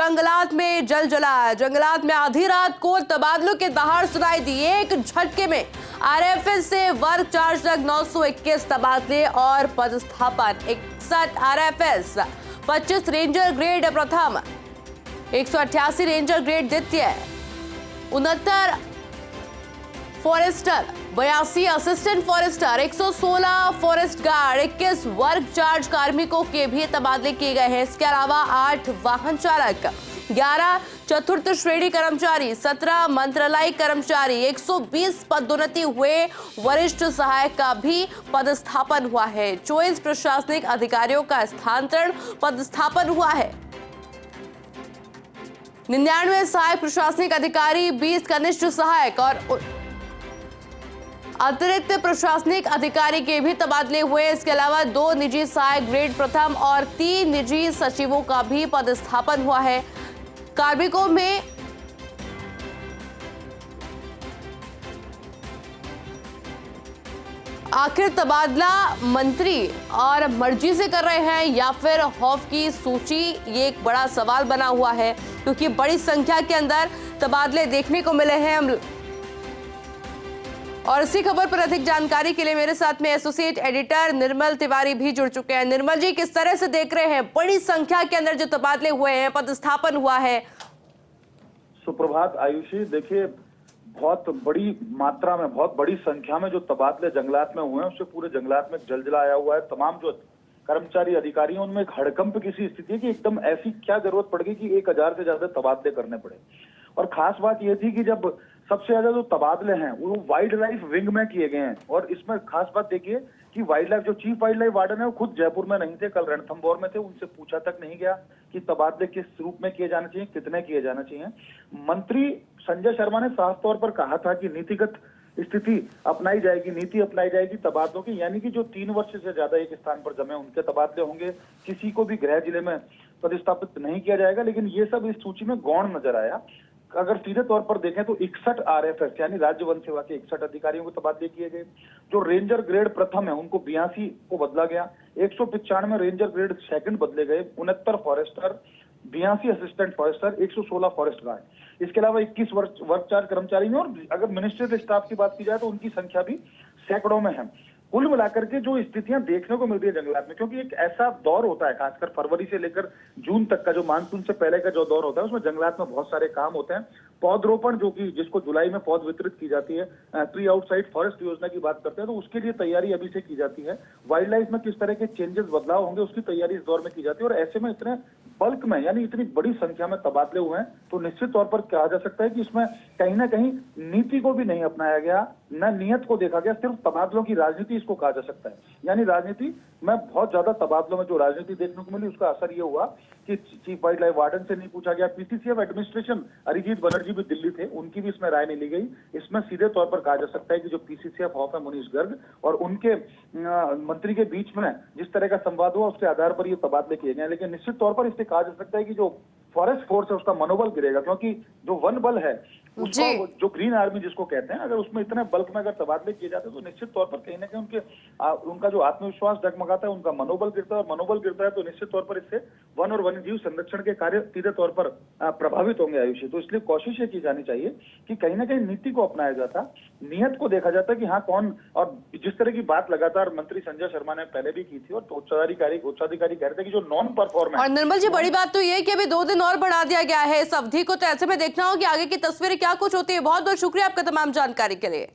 जंगलात में जल जला। जंगलात में आधी रात को तबादलों के दहाड़ सुनाई दी। एक झटके में आरएफएस से वर्ग चार्ज तक 921 तबादले और पदस्थापन। 61 आरएफएस, 25 रेंजर ग्रेड प्रथम, 188 रेंजर ग्रेड द्वितीय, 69 forester, 82 assistant forester, 116 forest guard, 21 वर्ग चार्ज कार्मिकों के भी तबादले किए गए हैं। इसके अलावा 8 वाहन चालक, 11 चतुर्थ श्रेणी कर्मचारी, 17 मंत्रालय कर्मचारी, 120 पदोन्नति हुए। वरिष्ठ सहायक का भी पदस्थापन हुआ है। 24 प्रशासनिक अधिकारियों का स्थानांतरण पदस्थापन हुआ है। 99 सहायक प्रशासनिक अधिकारी, 20 कनिष्ठ सहायक और अतिरिक्त प्रशासनिक अधिकारी के भी तबादले हुए। इसके अलावा 2 निजी सहायक ग्रेड प्रथम और 3 निजी सचिवों का भी पदस्थापन हुआ है। कार्मिकों में आखिर तबादला मंत्री और मर्जी से कर रहे हैं या फिर खौफ की सूची, ये एक बड़ा सवाल बना हुआ है, क्योंकि बड़ी संख्या के अंदर तबादले देखने को मिले हैं। और इसी खबर पर अधिक जानकारी के लिए मेरे साथ में एसोसिएट एडिटर निर्मल तिवारी भी जुड़ चुके हैं। निर्मल जी, किस तरह से देख रहे हैं बड़ी संख्या के अंदर जो तबादले हुए हैं, पदस्थापन हुआ है? सुप्रभात आयुषी। देखिए, बहुत बड़ी मात्रा में, बहुत बड़ी संख्या में जो तबादले जंगलात में हुए हैं, उससे पूरे जंगलात में जलजला आया हुआ है। तमाम जो कर्मचारी अधिकारी हैं उनमें एक हड़कंप की सी स्थिति है कि एकदम ऐसी क्या जरूरत पड़ गई कि 1000 से ज्यादा तबादले करने पड़े। और खास बात यह थी कि जब सबसे ज्यादा जो तबादले हैं वो वाइल्ड लाइफ विंग में किए गए हैं। और इसमें खास बात देखिए कि वाइल्ड लाइफ, जो चीफ वाइल्ड लाइफ वार्डन है, वो खुद जयपुर में नहीं थे, कल रणथंभौर में थे। उनसे पूछा तक नहीं गया कि तबादले किस रूप में किए जाने चाहिए, कितने किए जाने चाहिए। मंत्री संजय शर्मा ने साफ तौर पर कहा था कि नीतिगत स्थिति अपनाई जाएगी, नीति अपनाई जाएगी तबादलों की, यानी कि जो 3 वर्ष से ज्यादा एक स्थान पर जमे उनके तबादले होंगे। किसी को भी गृह जिले में पदस्थापित नहीं किया जाएगा। लेकिन ये सब इस सूची में गौण नजर आया। अगर सीधे तौर पर देखें तो 61 आरएफएस यानी राज्य वन सेवा के 61 अधिकारियों को तबादले किए गए। जो रेंजर ग्रेड प्रथम है उनको 82 को बदला गया। 195 रेंजर ग्रेड सेकंड बदले गए। 69 forester, 82 assistant forester, 116 forest guard. इसके अलावा 21 वर्ग चार्ज कर्मचारी हैं। और अगर मिनिस्ट्रियल स्टाफ की बात की जाए तो उनकी संख्या भी सैकड़ों में है। कुल मिलाकर के जो स्थितियां देखने को मिल रही है जंगलात में, क्योंकि एक ऐसा दौर होता है, खासकर फरवरी से लेकर जून तक का जो मानसून से पहले का जो दौर होता है, उसमें जंगलात में बहुत सारे काम होते हैं। पौधरोपण, जो कि जिसको जुलाई में पौध वितरित की जाती है, ट्री आउटसाइड फॉरेस्ट योजना की बात करते हैं, तो उसके लिए तैयारी अभी से की जाती है। वाइल्ड लाइफ में किस तरह के चेंजेस, बदलाव होंगे, उसकी तैयारी इस दौर में की जाती है। और ऐसे में इतने बल्क में, यानी इतनी बड़ी संख्या में तबादले हुए हैं, तो निश्चित तौर पर कहा जा सकता है कि इसमें कहीं ना कहीं नीति को भी नहीं अपनाया गया, न नियत को देखा गया, सिर्फ तबादलों की राजनीति इसको कहा जा सकता है। यानी राजनीति में बहुत ज्यादा तबादलों में जो राजनीति देखने को मिली, उसका असर ये हुआ कि चीफ वाइल्ड लाइफ वार्डन से नहीं पूछा गया। पीसीसीएफ एडमिनिस्ट्रेशन, अरिजीत बनर्जी भी दिल्ली थे, उनकी भी इसमें राय नहीं ली गई। इसमें सीधे तौर पर कहा जा सकता है कि जो पीसीसीएफ ऑफ है मनीष गर्ग और उनके मंत्री के बीच में जिस तरह का संवाद हुआ, उसके आधार पर ये तबादले किए गए। लेकिन निश्चित तौर पर इससे कहा जा सकता है कि जो फॉरेस्ट फोर्स है उसका मनोबल गिरेगा, क्योंकि जो वन बल है उसको, जो ग्रीन आर्मी जिसको कहते हैं, अगर उसमें इतने बल्क में अगर तबादले किए जाते हैं तो निश्चित तौर पर कहीं ना कहीं उनका जो आत्मविश्वास डगमगाता है, उनका मनोबल गिरता है। और मनोबल गिरता है तो निश्चित तौर पर इससे वन और वन्यजीव संरक्षण के कार्य सीधे तौर पर प्रभावित होंगे आयुषी। तो इसलिए कोशिश ये की जानी चाहिए कि कहीं ना कहीं नीति को अपनाया जाता, नियत को देखा जाता कि हाँ कौन, और जिस तरह की बात लगातार मंत्री संजय शर्मा ने पहले भी की थी और उच्चाधिकारी कह रहे थे कि जो नॉन परफॉर्मेंस। और निर्मल जी, बड़ी बात तो ये कि अभी 2 दिन और बढ़ा दिया गया है इस अवधि को, तो ऐसे में देखना हो कि आगे की तस्वीरें क्या कुछ होती है। बहुत बहुत शुक्रिया आपका तमाम जानकारी के लिए।